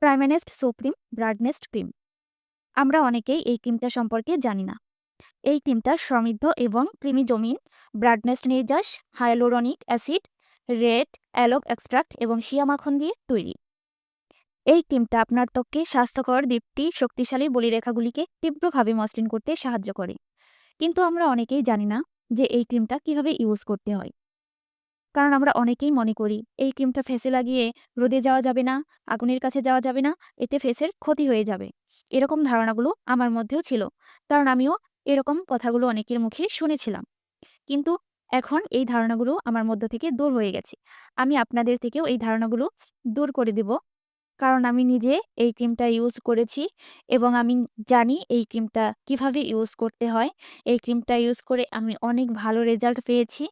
প্রাইমেনেস্ট supreme ব্রাডনেস্ট cream. আমরা অনেকেই এই ক্রিমটা সম্পর্কে জানি না। এই ক্রিমটা সমৃদ্ধ এবং ক্রিমিজমিন ব্রাডনেস্ট নির্যাস, হায়ালুরনিক অ্যাসিড, রেড অ্যালোক এক্সট্রাক্ট এবং শিয়া মাখন দিয়ে তৈরি। এই ক্রিমটা আপনার ত্বককে স্বাস্থ্যকর, দীপ্তি, শক্তিশালী বলিরেখাগুলিকে তীব্রভাবে মসৃণ করতে সাহায্য করে। কিন্তু আমরা অনেকেই জানি না যে এই ক্রিমটা কিভাবে ইউজ করতে হয়। কারণ আমরা অনেকেই মনে করি এই ক্রিমটা ফেসে লাগিয়ে রোদে যাওয়া যাবে না, আগুনের কাছে যাওয়া যাবে না, এতে ফেসের ক্ষতি হয়ে যাবে। এরকম ধারণাগুলো আমার মধ্যেও ছিল, কারণ আমিও এরকম কথাগুলো অনেকের মুখে শুনেছিলাম। কিন্তু এখন এই ধারণাগুলো আমার মধ্য থেকে দূর হয়ে গেছে। আমি আপনাদের থেকেও এই ধারণাগুলো দূর করে দেব, কারণ আমি নিজে এই ক্রিমটা ইউজ করেছি এবং আমি জানি এই ক্রিমটা কিভাবে ইউজ করতে হয়। এই ক্রিমটা ইউজ করে আমি অনেক ভালো রেজাল্ট পেয়েছি।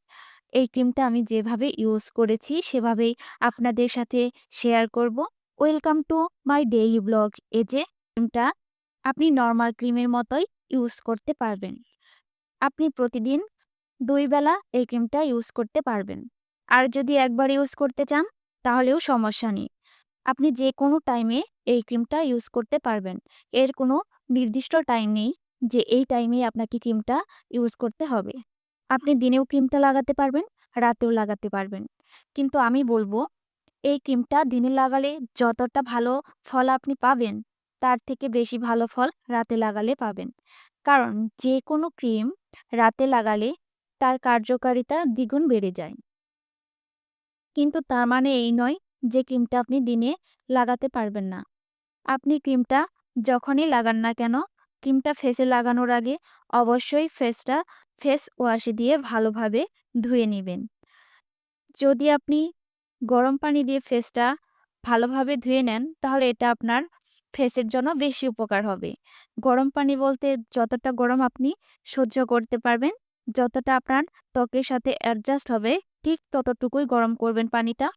এই ক্রিমটা আমি যেভাবে ইউজ করেছি সেভাবেই আপনাদের সাথে শেয়ার করব। Welcome to my daily blog. এই যে ক্রিমটা আপনি নরমাল ক্রিমের মতোই ইউজ করতে পারবেন। আপনি প্রতিদিন ২ বেলা এই ক্রিমটা ইউজ করতে পারবেন। আর যদি একবার ইউজ করতে চান তাহলেও সমস্যা নেই। আপনি যেকোনো টাইমে এই ক্রিমটা ইউজ করতে পারবেন। এর কোনো নির্দিষ্ট টাইম নেই যে এই টাইমেই আপনাকে ক্রিমটা ইউজ করতে হবে। আপনি দিনেও ক্রিমটা লাগাতে পারবেন, রাতেও লাগাতে পারবেন। কিন্তু আমি বলব, এই ক্রিমটা দিনে লাগালে যতটা ভালো ফল আপনি পাবেন, তার থেকে বেশি ভালো ফল রাতে লাগালে পাবেন। কারণ যেকোনো ক্রিম রাতে লাগালে তার কার্যকারিতা দ্বিগুণ বেড়ে যায়। কিন্তু তার মানে এই নয় যে ক্রিমটা আপনি দিনে লাগাতে পারবেন না। আপনি ক্রিমটা যখনই লাগান না কেন, ক্রিমটা ফেসে লাগানোর আগে অবশ্যই ফেসটা ফেস ওয়াশ দিয়ে ভালোভাবে ধুয়ে নিবেন। যদি আপনি গরম পানি দিয়ে ফেসটা ভালোভাবে ধুয়ে নেন, তাহলে এটা আপনার ফেসের জন্য বেশি উপকার হবে। গরম পানি বলতে যতটা গরম আপনি সহ্য করতে পারবেন, যতটা আপনার ত্বকের সাথে অ্যাডজাস্ট হবে, ঠিক ততটুকুই গরম করবেন পানিটা।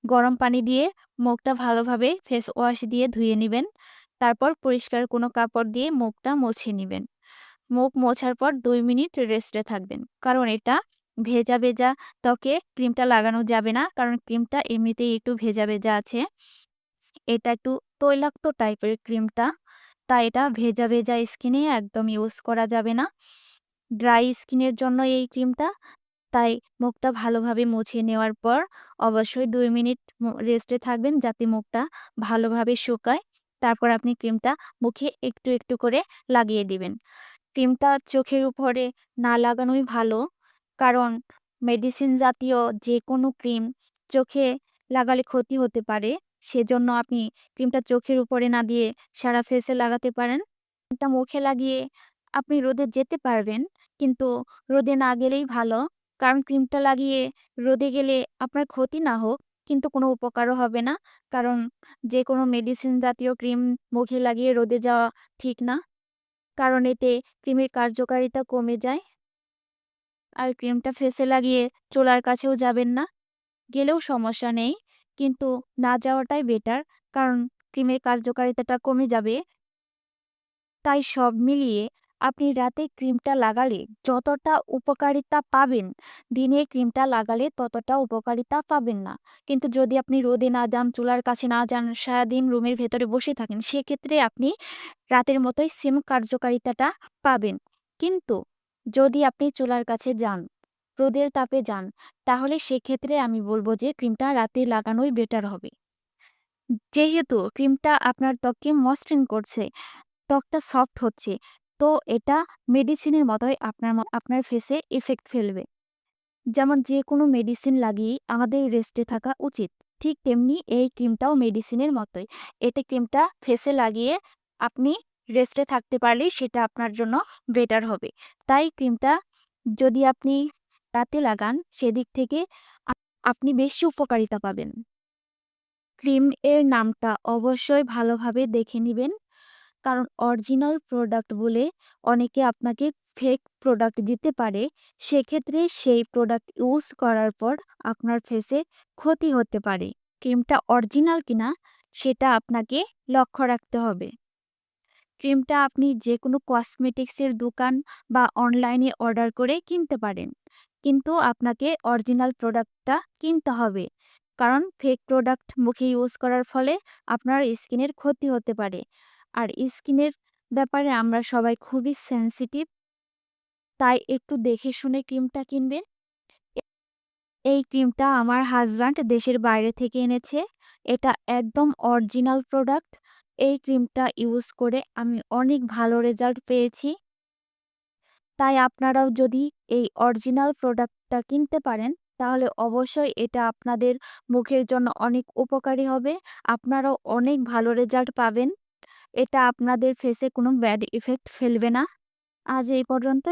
গরম পানি দিয়ে মুখটা ভালোভাবে ফেস ওয়াশ দিয়ে ধুয়ে নিবেন। তারপর পরিষ্কার কোনো কাপড় দিয়ে মুখটা মুছে নিবেন। মুখ মোছার পর ২ মিনিট রেস্টে থাকবেন। কারণ এটা ভেজা, ভেজা ত্বকে ক্রিমটা লাগানো যাবে না। কারণ ক্রিমটা এমনিতেই একটু ভেজা, ভেজা আছে। এটা একটু তৈলাক্ত টাইপের ক্রিমটা। তাই এটা ভেজা, ভেজা স্কিনে একদম ইউজ করা যাবে না। ড্রাই স্কিনের জন্য এই ক্রিমটা। তাই মুখটা ভালোভাবে মুছে নেওয়ার পর অবশ্যই ২ মিনিট রেস্টে থাকবেন যাতে মুখটা ভালোভাবে শুকায়। তারপর আপনি ক্রিমটা মুখে একটু, একটু করে লাগিয়ে দিবেন। ক্রিমটা চোখের উপরে না লাগানোই ভালো। কারণ মেডিসিন জাতীয় যেকোনো ক্রিম চোখে লাগালে ক্ষতি হতে পারে। সেজন্য আপনি ক্রিমটা চোখের উপরে না দিয়ে সারা ফেসে লাগাতে পারেন। ক্রিমটা মুখে লাগিয়ে আপনি রোদে যেতে পারবেন, কিন্তু রোদে না গেলেই ভালো। কারণ ক্রিমটা লাগিয়ে রোদে গেলে আপনার ক্ষতি না হোক, কিন্তু কোনো উপকারও হবে না। কারণ যেকোনো মেডিসিন জাতীয় ক্রিম মুখে লাগিয়ে রোদে যাওয়া ঠিক না। কারণ এতে ক্রিমের কার্যকারিতা কমে যায়। আর ক্রিমটা ফেসে লাগিয়ে চুলার কাছেও যাবেন না। গেলেও সমস্যা নেই। কিন্তু না যাওয়াটাই বেটার। কারণ ক্রিমের কার্যকারিতাটা কমে যাবে। তাই সব মিলিয়ে আপনি রাতে ক্রিমটা লাগালে যতটা উপকারিতা পাবেন, দিনে ক্রিমটা লাগালে ততটা উপকারিতা পাবেন না। কিন্তু যদি আপনি রোদে না যান, চুলার কাছে না যান, সারাদিন রুমের ভেতরে বসে থাকেন, সেক্ষেত্রে আপনি রাতের মতোই সেম কার্যকারিতাটা পাবেন। কিন্তু যদি আপনি চুলার কাছে যান, রোদের তাপে যান, তাহলে সেক্ষেত্রে আমি বলব যে ক্রিমটা রাতে লাগানোই বেটার হবে। যেহেতু ক্রিমটা আপনার ত্বককে মসৃণ করছে, ত্বকটা সফট হচ্ছে, তো এটা মেডিসিনের মতোই আপনার ফেসে ইফেক্ট ফেলবে। যেমন যেকোনো মেডিসিন লাগিয়েই আমাদের রেস্টে থাকা উচিত। ঠিক তেমনি এই ক্রিমটাও মেডিসিনের মতোই। এতে ক্রিমটা ফেসে লাগিয়ে আপনি রেস্টে থাকতে পারলেই সেটা আপনার জন্য বেটার হবে। তাই ক্রিমটা যদি আপনি রাতে লাগান, সেদিক থেকে আপনি বেশি উপকারিতা পাবেন। ক্রিম এর নামটা অবশ্যই ভালোভাবে দেখে নিবেন। কারণ অরিজিনাল প্রোডাক্ট বলে অনেকে আপনাকে ফেক প্রোডাক্ট দিতে পারে। সেক্ষেত্রে সেই প্রোডাক্ট ইউজ করার পর আপনার ফেসে ক্ষতি হতে পারে। ক্রিমটা অরিজিনাল কিনা সেটা আপনাকে লক্ষ্য রাখতে হবে। ক্রিমটা আপনি যেকোনো কসমেটিক্সের দোকান বা অনলাইনে অর্ডার করে কিনতে পারেন। কিন্তু আপনাকে অরিজিনাল প্রোডাক্টটা কিনতে হবে। কারণ ফেক প্রোডাক্ট মুখে ইউজ করার ফলে আপনার স্কিনের ক্ষতি হতে পারে। আর স্কিনের ব্যাপারে আমরা সবাই খুবই সেনসিটিভ, তাই একটু দেখে শুনে ক্রিমটা কিনবেন। এই ক্রিমটা আমার হাসব্যান্ড দেশের বাইরে থেকে এনেছে। এটা একদম অরিজিনাল প্রোডাক্ট। এই ক্রিমটা ইউজ করে আমি অনেক ভালো রেজাল্ট পেয়েছি। তাই আপনারাও যদি এই অরিজিনাল প্রোডাক্টটা কিনতে পারেন, তাহলে অবশ্যই এটা আপনাদের মুখের জন্য অনেক উপকারী হবে। আপনারাও অনেক ভালো রেজাল্ট পাবেন। এটা আপনাদের ফেসে কোনো ব্যাড ইফেক্ট ফেলবে না। আজ এই পর্যন্ত।